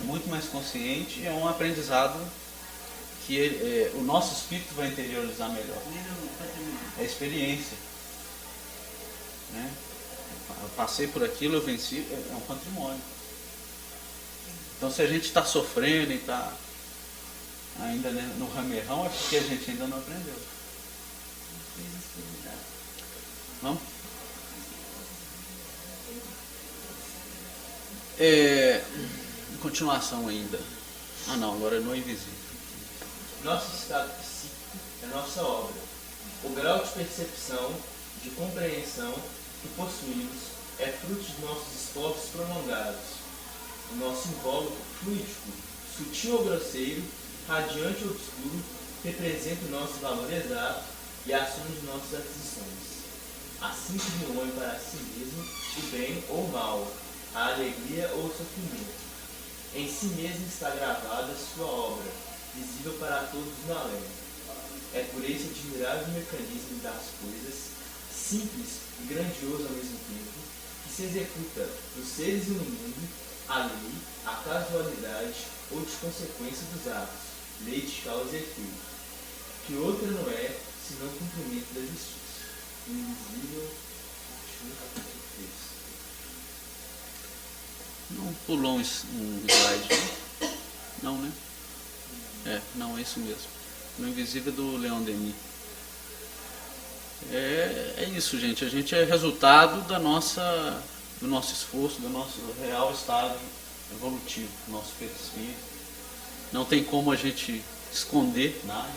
É muito mais consciente e é um aprendizado que o nosso espírito vai interiorizar melhor. É a experiência. Né? Eu passei por aquilo, eu venci, é um patrimônio. Então se a gente está sofrendo e está ainda no ramerrão, é porque a gente ainda não aprendeu. Vamos? Continuação ainda. Não, agora é no invisível. Nosso estado psíquico é nossa obra. O grau de percepção, de compreensão que possuímos é fruto de nossos esforços prolongados. O nosso invólucro fluídico, sutil ou grosseiro, radiante ou obscuro, representa o nosso valor exato e assume nossas aquisições. Assim como o homem para si mesmo, o bem ou o mal, a alegria ou o sofrimento. Em si mesmo está gravada sua obra, visível para todos no além. É por esse admirável mecanismo das coisas, simples e grandioso ao mesmo tempo, que se executa nos seres e no mundo a lei, a casualidade ou de consequência dos atos, lei de causa e efeito, que outra não é senão o cumprimento da justiça. Invisível, capítulo 3. Não pulou um slide? Não, né? Não, é isso mesmo. No Invisível do Leon Denis. É isso, gente. A gente é resultado do nosso esforço, do nosso real estado evolutivo, do nosso espírito. Não tem como a gente esconder nada.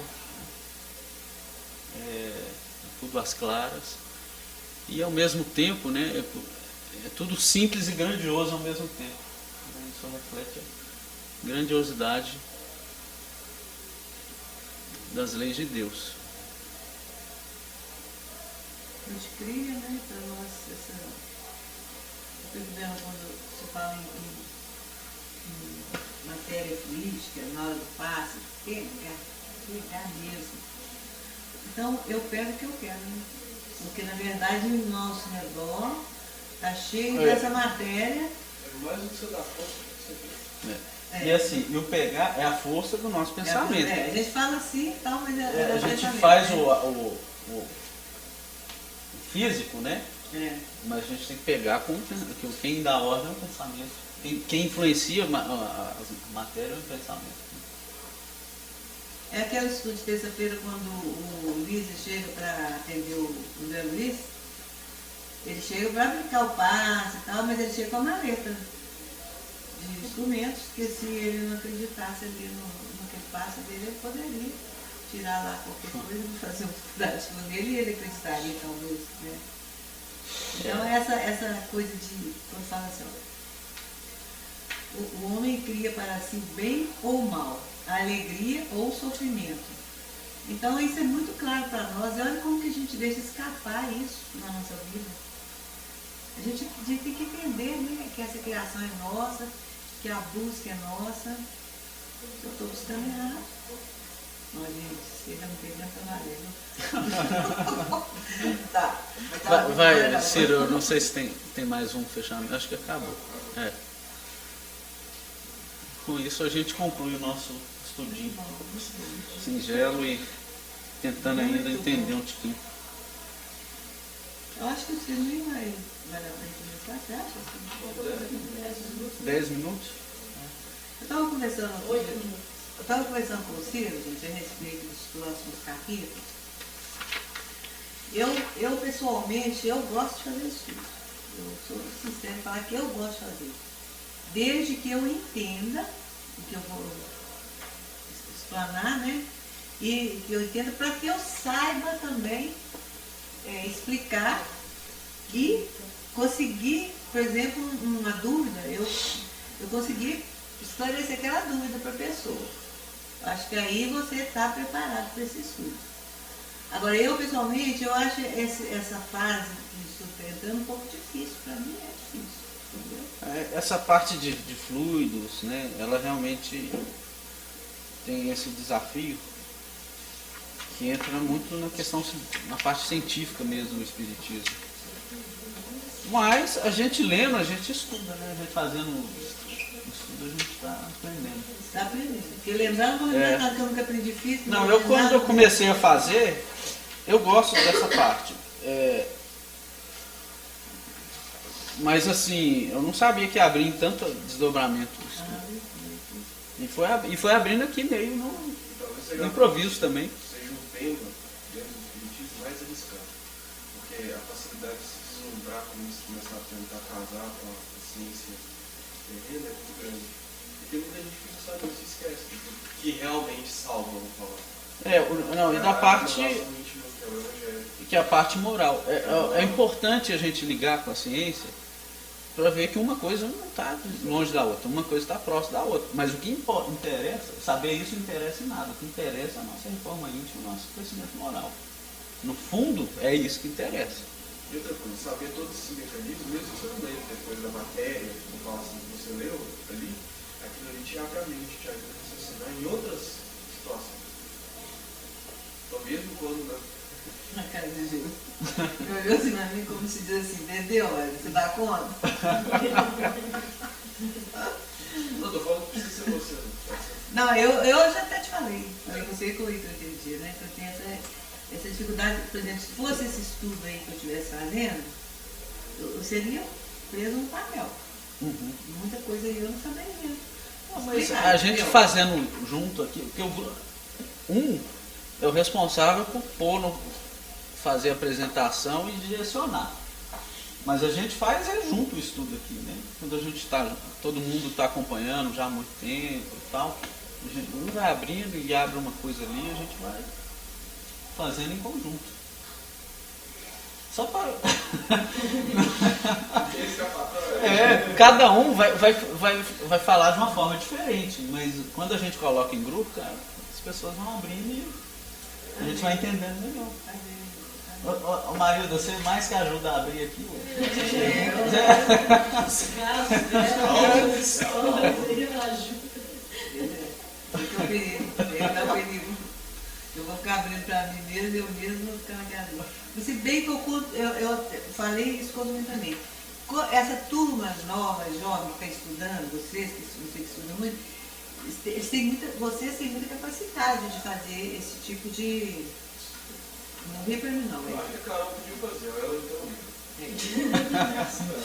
É tudo tudo às claras. E ao mesmo tempo, né, é tudo simples e grandioso ao mesmo tempo. Isso reflete a grandiosidade das leis de Deus. A gente cria, né, para nós essa. Eu fico vendo quando se fala em matéria fluídica, na hora do passe, pegar mesmo. Então eu pego o que eu quero, né? Porque na verdade o nosso redor está cheio dessa matéria. É mais do que você dá conta que você fez. E assim, e o pegar é a força do nosso pensamento. A gente fala assim e tal, mas a gente faz o físico, né? Mas a gente tem que pegar com quem dá ordem é o pensamento. Quem influencia a matéria é o pensamento. É aquele estudo de terça-feira, quando o Luiz chega para atender o Zé Luiz, ele chega para aplicar o passe e tal, mas ele chega com a maleta de instrumentos, que se ele não acreditasse ali naquele passe dele, ele poderia tirar lá qualquer coisa e fazer um prático nele e ele acreditaria talvez, né? Então essa coisa de, quando fala assim, ó, o homem cria para si bem ou mal, a alegria ou o sofrimento. Então isso é muito claro para nós, e olha como que a gente deixa escapar isso na nossa vida. A gente tem que entender, né, que essa criação é nossa, que a busca é nossa. Eu estou buscando errado. Não, gente, se ele não tem nada valendo. Tá. Vai, Ciro, eu não sei se tem mais um fechamento, acho que acabou. Com isso a gente conclui o nosso estudinho singelo e tentando ainda entender um tiquinho. Eu acho que o Ciro nem vai dar para começar, você acha? 10 minutos? Eu estava conversando com o Ciro, gente, a respeito dos próximos capítulos. Eu pessoalmente, eu gosto de fazer estudo. Eu sou sincera em falar que eu gosto de fazer. Desde que eu entenda o que eu vou explanar, né? E que eu entenda para que eu saiba também explicar e conseguir, por exemplo, uma dúvida, eu conseguir esclarecer aquela dúvida para a pessoa. Acho que aí você está preparado para esse estudo. Agora, eu pessoalmente, eu acho essa fase de estudo entrando um pouco difícil, para mim é difícil, entendeu? Essa parte de fluidos, né, ela realmente tem esse desafio que entra muito na questão, na parte científica mesmo do espiritismo. Mas a gente lendo, a gente estuda, né? A gente fazendo estudo, a gente está aprendendo. Está aprendendo. Porque lembrando, que eu nunca aprendi física. Não, quando eu comecei a fazer, eu gosto dessa parte. Mas assim, eu não sabia que abria em tanto desdobramento o estudo. E foi abrindo aqui meio no improviso também. Seja um tema dentro do espiritismo mais arriscado. Porque a facilidade de se deslumbrar com isso, começar a tentar casar com a ciência terrena é muito grande. Porque muita gente fica sabendo, se esquece que realmente salva, vamos falar. E da parte que é a parte moral. É importante a gente ligar com a ciência para ver que uma coisa não está longe da outra, uma coisa está próxima da outra. Mas o que interessa, saber isso não interessa em nada. O que interessa é a nossa reforma íntima, o nosso crescimento moral. No fundo, é isso que interessa. E outra coisa, saber todos esses mecanismos, mesmo que você não leia depois da matéria, não fala assim, que você leu ali, aquilo ali te abre a mente, te ajuda a raciocinar em outras situações. Então mesmo quando... Na cara de Gil. Eu olhou assim na mim como se diz assim, bebê, olha, você dá conta? Não, estou falando que precisa ser você. Não, eu já até te falei você com o Ito aquele dia, né? Que eu tenho essa dificuldade, por exemplo, se fosse esse estudo aí que eu estivesse fazendo, eu seria preso no papel. Muita coisa aí eu não saberia. Mas a gente fazendo junto aqui, porque é o responsável por fazer a apresentação e direcionar. Mas a gente faz junto o estudo aqui, né? Quando a gente todo mundo está acompanhando já há muito tempo e tal, um vai abrindo e abre uma coisa ali e a gente vai fazendo em conjunto. Só para... Escapatória. Cada um vai falar de uma forma diferente, mas quando a gente coloca em grupo, cara, as pessoas vão abrindo e a gente vai entendendo melhor. Ô Marilda, você mais que ajuda a abrir aqui. Eu vou ficar abrindo para mim mesmo, eu mesmo vou ficar abrindo. Se bem que eu falei isso também. Essa turma nova, jovem, que está estudando, vocês que estudam muito, vocês têm muita capacidade de fazer esse tipo de... Não ri para mim não. Eu acho que a Carol podia fazer, ela então...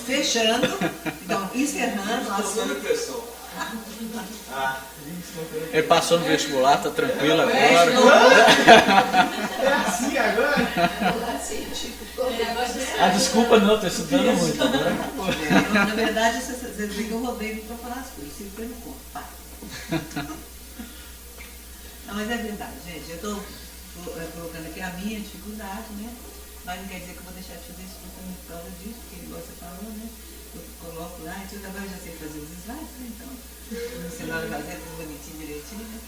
Fechando, então, encerrando. Estou dando impressão. Ele passou no vestibular, tá tranquilo agora. É assim agora? Assim, tipo, A desculpa não, tô estudando muito. Agora acabou. Na verdade, você vê que eu roubei para falar as coisas, se foi no ponto. Pá. Não, mas é verdade, gente. Eu estou colocando aqui a minha dificuldade, né? Mas não quer dizer que eu vou deixar de fazer isso também por causa disso, porque igual você falou, né? Eu coloco lá, então agora eu já sei fazer os slides, né? Então, me ensinaram a fazer tudo bonitinho, direitinho, né?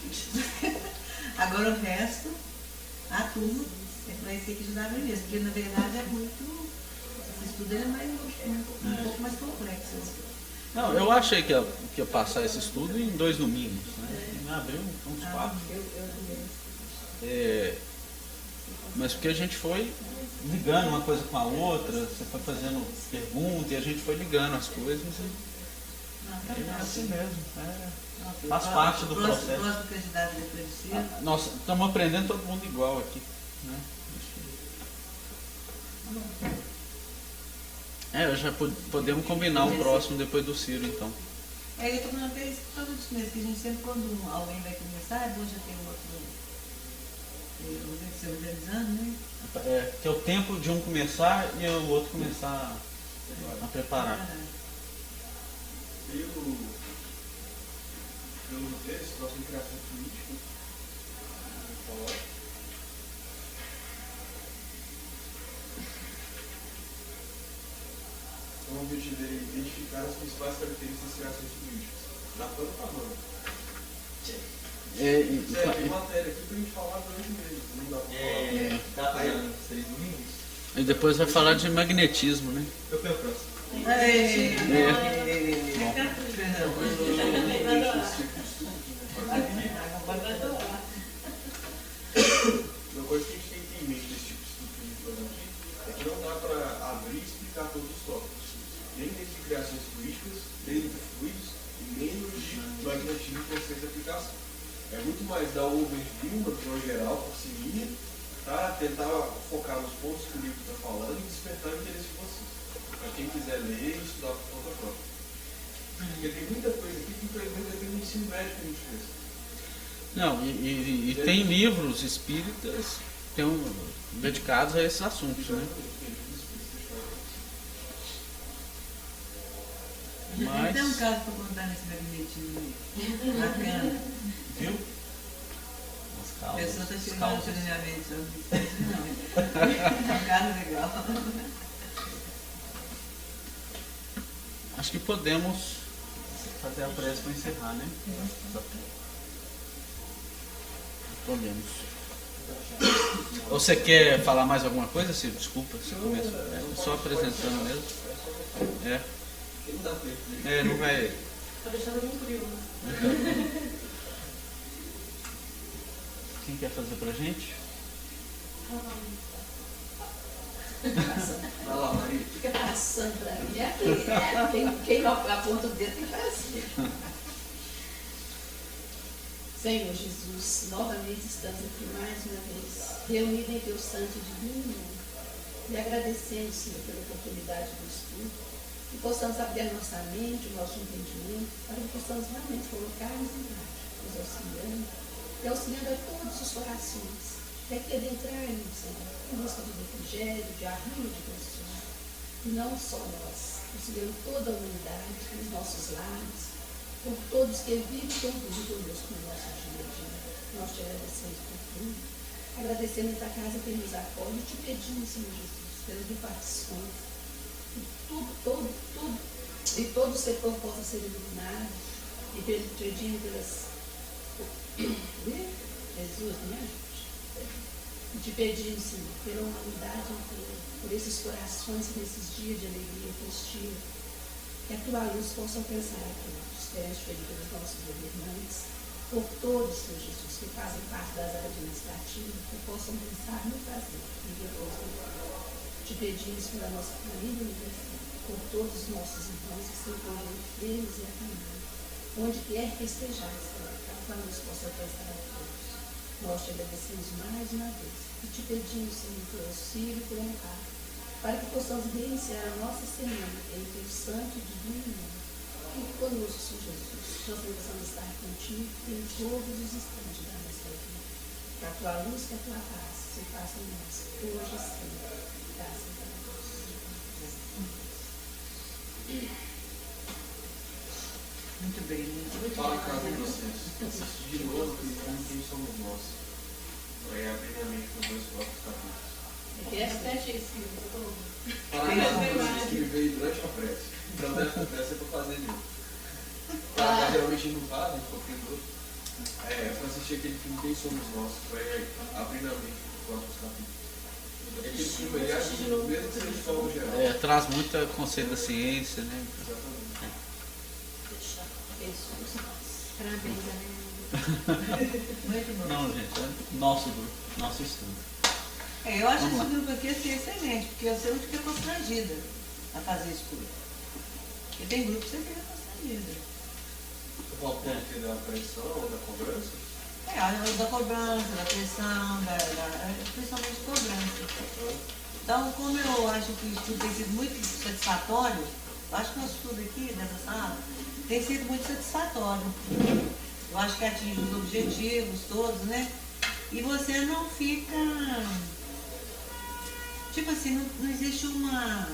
Agora o resto, a turma, vai ter que ajudar a mesmo, porque na verdade é muito. Esse estudo é um pouco mais complexo. Não, eu achei que ia passar esse estudo em 2 domingos, né? Me abriu uns 4. Mas porque a gente foi ligando uma coisa com a outra, você foi fazendo perguntas e a gente foi ligando as coisas é assim mesmo. Faz parte do processo. Próximo candidato depois de si. Nós estamos aprendendo todo mundo igual aqui, né? Já podemos combinar o próximo depois do Ciro, então. Eu estou falando até isso por causa disso mesmo, que a gente sempre, quando alguém vai começar, é bom já ter um outro se organizando, né? Que é o tempo de um começar e o outro começar a preparar. Pelo texto, nós temos criação política. Então, o objetivo é identificar as principais características das criações políticas. Na planta tá falando. Tem matéria aqui pra gente falar durante o mês. Não dá pra falar. Tá fazendo 3 domingos? E depois vai falar de magnetismo, né? Eu fui o próximo. Uma coisa que a gente tem que ter em mente desse tipo de estudo que a gente faz aqui é que não dá para abrir e explicar todos os tópicos. Nem dentro de criações políticas, nem de fluidos, e nem no de magnetismo e conceito de aplicação. É muito mais dar um overview, uma visão geral, por cima, tá? Tentar focar nos pontos que o livro está falando e despertar o interesse de vocês. Para quem quiser ler e estudar por conta própria. Porque tem muita coisa aqui que infelizmente depende do ensino médio que a gente fez. Não, e tem livros espíritas dedicados a esses assuntos, né? Mas... Tem um caso para contar nesse magnetismo aí. Bacana. Viu? A pessoa está chegando no minha mente, não. É um caso legal. Acho que podemos fazer a prece para encerrar, né? Podemos. Ou você quer falar mais alguma coisa, Ciro? Desculpa, você começa. Só apresentando mesmo. Não vai. Tá deixando muito frio. Quem quer fazer pra gente? Vai lá, Maria. Fica passando pra mim. Quem aponta o dedo tem que fazer. Senhor Jesus, novamente estamos aqui mais uma vez, reunidos em Teu santo e divino nome, e agradecendo, Senhor, pela oportunidade do estudo, que possamos abrir a nossa mente, o nosso entendimento, para que possamos realmente colocar-nos em prática, nos auxiliando, e auxiliando a todos os corações, que aqui adentrarmos, Senhor, em busca do refrigério, de arrimo de consolo, e não só nós, auxiliando toda a humanidade, nos nossos lares, por todos que vivem tão conosco no nosso dia a dia. Nós te agradecemos por tudo. Agradecemos a casa que nos acolhe e te pedimos, Senhor Jesus, pelas repartições, e todo o setor possa ser iluminado, e pedindo pelas. Jesus, me ajude. E te pedindo, Senhor, pela humanidade inteira, por esses corações nesses dias de alegria festiva, que a tua luz possa alcançar a todos, queremos pedir pelos nossos governantes, por todos, Senhor Jesus, que fazem parte das áreas administrativas, que possam pensar no prazer e depois te pedimos pela nossa família universal, por todos os nossos irmãos que se encontram firmes e acalmados, onde quer que estejais, Senhor, que a tua luz possa alcançar a todos. Nós te agradecemos mais uma vez e te pedimos, Senhor, pelo auxílio e pelo amparo, para que possamos reiniciar a nossa semana em teu santo e divino nome. Fique conosco, Senhor Jesus. Nós precisamos estar contigo em todos os instantes da nossa vida. Que a tua luz, que a tua paz se faça em nós, hoje e sempre. Graças a Deus. Muito bem, muito Fala, cada um de vocês. Assiste de novo que quem somos nós. Vai abrir minha mente com 2 próprios capítulos. Repete esse filme. Fala cada um de vocês que me veio durante a prece. Então, dessa prece é para fazer de novo. Geralmente não faz, a gente ficou é para assistir aquele filme Quem Somos Nós, que vai abrir na mente os próprios capítulos. Aquele filme aí ajuda, mesmo que seja de forma geral. Traz muito conceito da ciência, né? Exatamente. Parabéns, Ana. Muito bom. Não, gente, é nosso grupo, nosso estudo. Eu acho Vamos esse grupo aqui assim, excelente, porque você não fica constrangida a fazer estudo. Porque tem grupo que você fica constrangida. Você fala porque da pressão, da cobrança? Da cobrança, da pressão, principalmente cobrança. Então, como eu acho que o estudo tem sido muito satisfatório, eu acho que o nosso estudo aqui, nessa sala, tem sido muito satisfatório. Eu acho que atinge os objetivos todos, né? E você não fica... Tipo assim, não existe uma...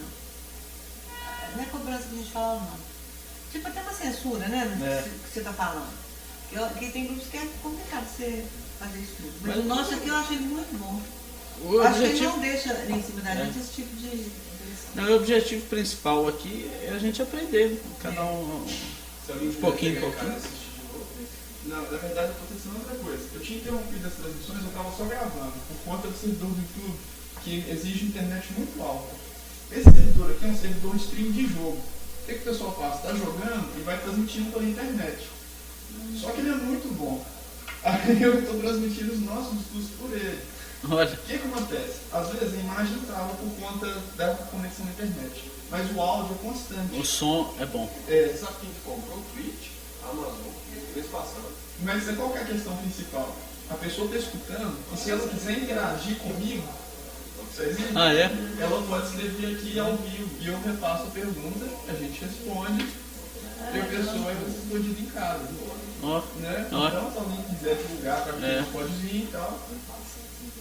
Não é cobrança que a gente fala, não. Tipo até uma censura, né? Que você está falando. Porque tem grupos que é complicado você fazer isso tudo. Mas o nosso aqui eu achei muito bom. Acho que ele não deixa em cima da gente esse tipo de... Não, o objetivo principal aqui é a gente aprender. Cada um pouquinho em pouquinho. Não, na verdade eu estou pensando outra coisa. Eu tinha interrompido as transmissões, eu estava só gravando, por conta do servidor do YouTube, que exige internet muito alta. Esse servidor aqui é um servidor stream de jogo. O que o pessoal faz? Está jogando e vai transmitindo pela internet. Só que ele é muito bom. Aí eu estou transmitindo os nossos estudos por ele. Olha. O que acontece? Às vezes a imagem trava por conta da conexão na internet, mas o áudio é constante. O som é bom. Sabe quem comprou o Twitch? A Amazon, mês passado. Mas qual que é a questão principal? A pessoa está escutando, e se ela quiser interagir comigo, ela pode escrever aqui ao vivo, e eu repasso a pergunta, a gente responde, e a pessoa é respondida em casa. Né? Então, se alguém quiser divulgar para quem pode vir e tal.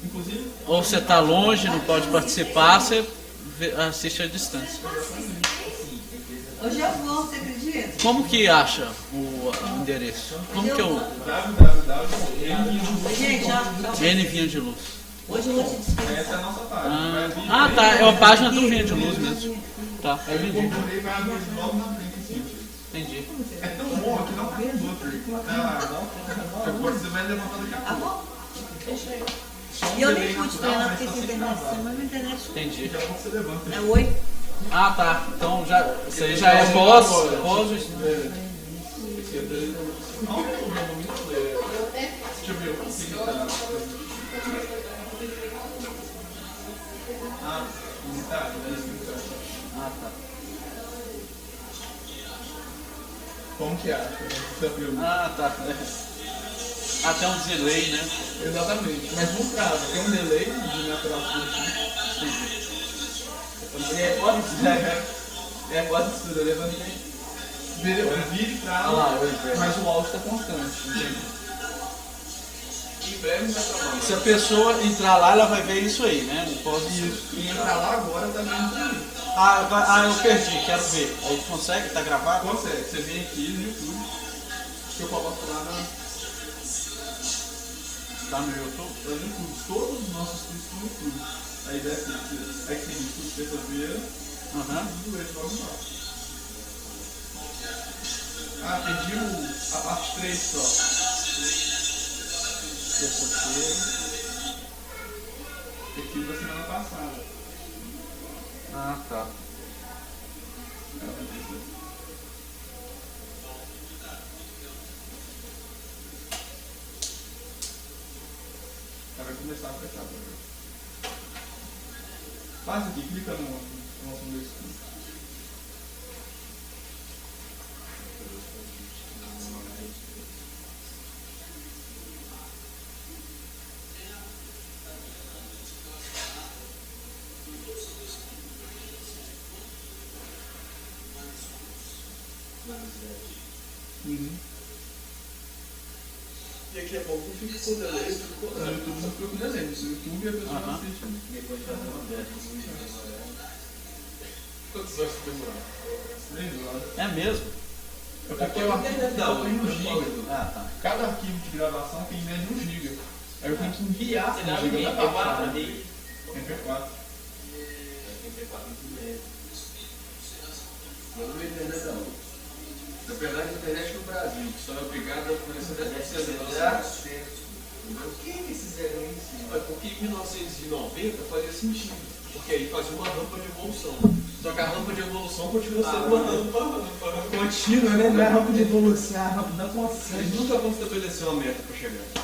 Inclusive, ou você está longe, não pode participar, você assiste à distância. Hoje eu vou, você acredita? Como que acha o endereço? Como que eu... N Vinha de Luz. Hoje eu vou te dispensar. Essa é a nossa página. Tá, é a página do Vinha de Luz mesmo. Tá, aí eu incorporei e vai abrir logo na frente assim. Entendi. É tão bom que não tem outro. Você vai levantar daqui a pouco. Tá bom? E eu nem pude treinar porque essa internet, mas minha internet sumiu. Entendi. Daqui a pouco você levanta. É 8. Ah, tá. Então já, isso aí já é pós o estudo. Não é problema muito. Deixa eu ver o que tá. Ah, tá. Como que acha? Ah, tá. Até um delay, né? Exatamente. Mas não trava, tem um delay de natural aqui. É quase tudo, eu levantei. O vídeo trava, mas o áudio está constante. Entende? Em breve vai trabalhar. Se a pessoa entrar lá, ela vai ver isso aí, né? Isso. E entrar lá agora tá vendo tudo. Eu perdi, quero ver. Aí consegue? Tá gravado? Consegue. Você vem aqui no YouTube, que eu coloco lá na... Tá no YouTube? Tá no YouTube. Todos os nossos estudos estão no YouTube. A ideia é que tem estudo de terça-feira, Aham. tudo esse logo lá. Ah, perdi a parte 3 só. Terça-feira. Perfil da semana passada. Ah, tá. Ela vai começar a fechar agora. Faz aqui, clica no nosso meu estudo. E aqui é bom que fica com o delay, fica com o delay. No YouTube não fica com desenho, no YouTube a pessoa não assiste. Depois de fazer uma dessa. Quantas horas você demorar? 3 horas. É mesmo? Aqui é o arquivo que tá em 1 GB. Ah, tá. Cada arquivo de gravação tem em média 1 GB. Aí eu tenho que enviar Você 1 dá um GB da MP4 passada. ali. MP4. MP4 muito leve. Eu não me entendo não. Na verdade, a internet no Brasil, que só é obrigado a conhecer 10% da nossa. Quem que fizeram isso? É porque em 1990 fazia sentido, porque aí fazia uma rampa de evolução. Só que a rampa de evolução continua sendo uma rampa Contínua, né? Não é rampa de evolução, é a rampa da consciência. Eles nunca vão estabelecer uma meta para chegar.